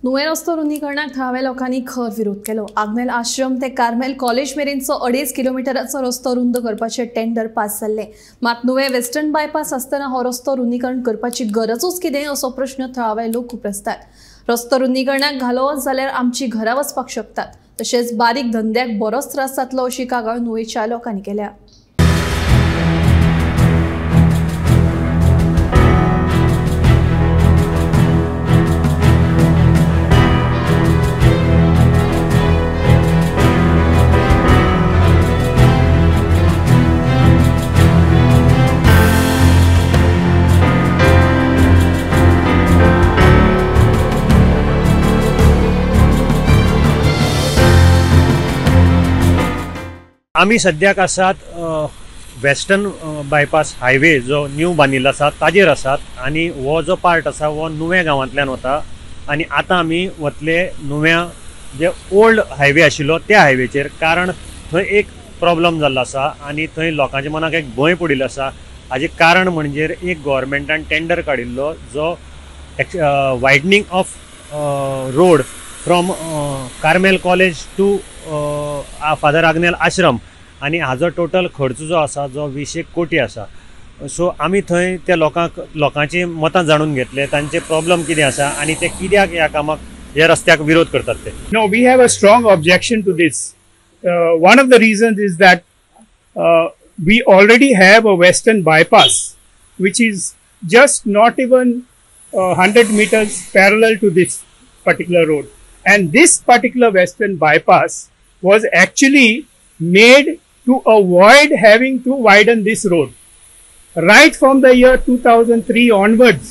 नुवें रस्तो रुंदीकरणाक थळाव्या लोकांनी खर विरोध केलो। आग्नेल आश्रम ते कार्मेल कॉलेज मेरेनचो 2.5 किलोमिटराचो रस्तो रुंद करपाचे टेंडर पास जाल्ले, मात नुवें वेस्टर्न बायपास आसतना हो रस्तो रुंदीकरण करपाची गरजूच कितें असो प्रश्न थळावे लोक उपरसतात। रस्तो रुंदीकरणाक घालो जाल्यार आमची घरां वचपाक शकतात, तशेंच बारीक धंद्याक बरोच त्रास जातलो अशी कागाळ नुवेच्या लोकांनी केल्या। आमी सद्याक आसात वेस्टर्न बायपास हायवे जो न्यू बांदिल्लो आसा ताजेर आसात आनी हो जो पार्ट आसा हो नुवें गांवांतल्यान वता आनी आतां आमी वतले नुव्या जे ओल्ड हायवे आशिल्लो त्या हायवेचेर, कारण थंय एक प्रॉब्लम जाल्लो आसा आनी थंय लोकांच्या मनाक एक भंय पडिल्लो आसा। हाजें कारण म्हणजे एक गव्हर्मेंटान टेंडर काडिल्लो जो widening of road from Carmel college to father Agnel ashram, आनी हाजो टोटल खर्च जो आसा जो 20 कोटी आसा। सो आमी थंय त्या लोकांची मतां जाणून घेतले, तांचे प्रॉब्लेम कितें आसा आनी ते कित्याक ह्या कामाक ह्या रस्त्याक विरोध करतात ते। No, we have a strong objection to this. One of the reasons is that we already have a western bypass which is just not even 100 meters parallel to this particular road, and this particular western bypass was actually made to avoid having to widen this road. Right from the year 2003 onwards,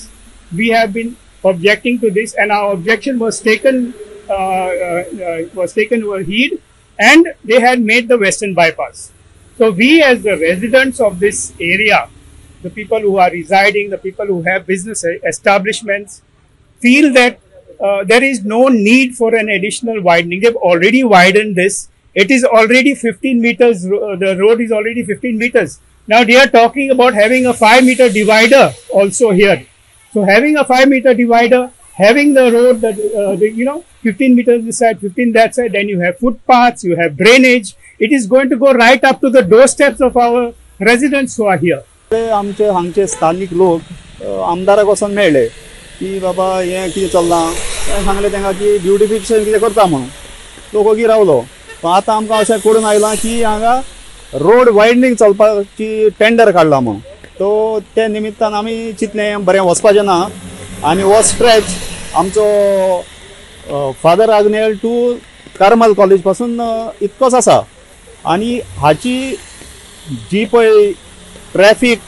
we have been objecting to this, and our objection was taken heed, and they had made the western bypass. So we, as the residents of this area, the people who are residing, the people who have business establishments, feel that there is no need for an additional widening. They've already widened this. It is already 15 meters. The road is already 15 meters. Now they are talking about having a 5-meter divider also here. So having a 5-meter divider, having the road that 15 meters this side, 15 that side, then you have footpaths, you have drainage. It is going to go right up to the doorsteps of our residents who are here. आमचे हांगचे स्थानिक लोक आमदाराक वचून मेळ्ळे की बाबा हें कितें चल्लां, सांगलें तांकां की ब्युटिफिकेशन कितें करता म्हणून तो ओगी रावलो। पण आतां आमकां अशें कळून आयलां की हांगा रोड वायडनींग चलपाची टेंडर काडला म्हणून, तो त्या निमित्तान आमी चिंतलें बरें वचपाचें ना, आनी हो स्ट्रेच आमचो father Agnel to Carmel college पासून इतकोच आसा, आनी हाची जी पळय ट्रॅफिक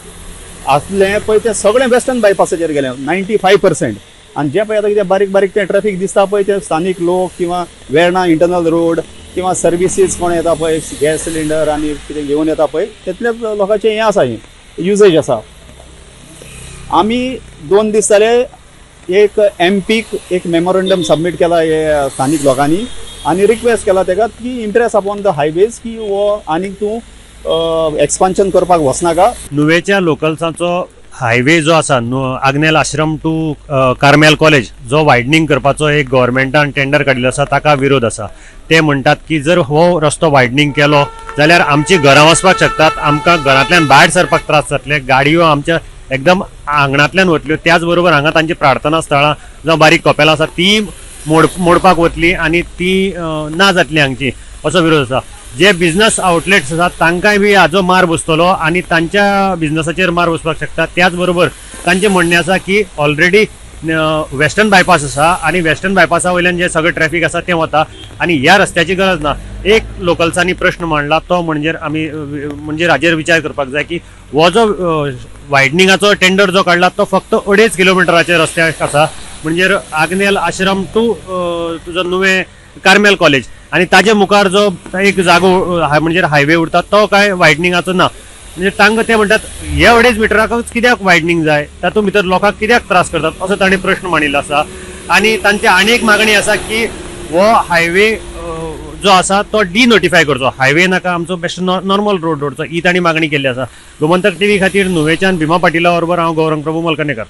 आसलें पळय तें सगळें वेस्टर्न बायपासाचेर गेलें 95%, आनी जें पळय आतां कितें बारीक बारीक तें ट्रॅफिक दिसता पळय ते स्थानीक लोक किंवा वेर्णा इंटरनल रोड किंवा सर्विसीस कोण येता पळय गॅस सिलिंडर आनी कितें घेवन येता पळय तितलेच लोकांचें हें आसा, युजेज आसा। आमी 2 दीस जाले एक एमपीक एक मेमोरंडम सबमीट केला हे स्थानीक लोकांनी, आनी रिक्वेस्ट केला ताका की इंट्रेस्ट अपॉन द हायवेज की हो आनीक तूं एक्सपान्शन करपाक वचनाका। नुवेच्या लोकल्सांचो हायवे जो आसा आग्नेल आश्रम टू कार्मेल कॉलेज जो वायडनींग करपाचो एक गव्हर्मेंटान टेंडर काडिल्लो आसा ताका विरोध आसा। ते म्हणटात की जर हो रस्तो वायडनींग केलो जाल्यार आमची घरां वचपाक शकतात, आमकां घरांतल्यान भायर सरपाक त्रास जातले, गाडयो आमच्या एकदम आंगणांतल्यान वतल्यो, त्याच बरोबर हांगा तांची प्रार्थना स्थळां जावं बारीक कपेलां आसा ती मोडपाक वतली आनी ती ना जातली हांगची, असो विरोध आसा। जे बिझनस आउटलेट्स आसात तांकांय बी हाजो मार बसतलो आनी तांच्या बिझनसाचेर मार बसपाक शकता। त्याच बरोबर तांचें म्हणणें आसा की ऑलरेडी वेस्टर्न बायपास आसा आनी वेस्टर्न बायपासा वयल्यान जे सगळें ट्रॅफिक आसा तें वता आनी ह्या रस्त्याची गरज ना। एक लोकल्सांनी प्रश्न मांडला तो म्हणजे हाजेर विचार करपाक जाय की हो जो वायडनिंगाचो टेंडर जो काडला तो फक्त 2.5 किलोमिटराच्या रस्त्याक आसा, म्हणजे आग्नेल आश्रम टू तुजो नुवें कार्मेल कॉलेज, आनी ताजे मुखार जो एक जागो म्हणजे हायवे उरता तो काय वायडनिंगाचो ना। म्हणजे तांकां ते म्हणटात हे 2.5 मिटराकच कित्याक वायडनींग जाय, तातूंत भितर लोकांक कित्याक त्रास करतात असो ताणें प्रश्न मांडिल्लो आसा। आनी तांची आनी एक मागणी आसा की हो हायवे जो आसा तो डिनोटिफाय करचो, हायवे नाका आमचो बेस्ट नॉर्मल रोड दवरचो, ही तांणी मागणी केल्ली आसा। गोमंतक टीव्ही खातीर नुवेच्यान भीमा पाटीला बरोबर हांव गौरंग प्रभू मलकणेकर।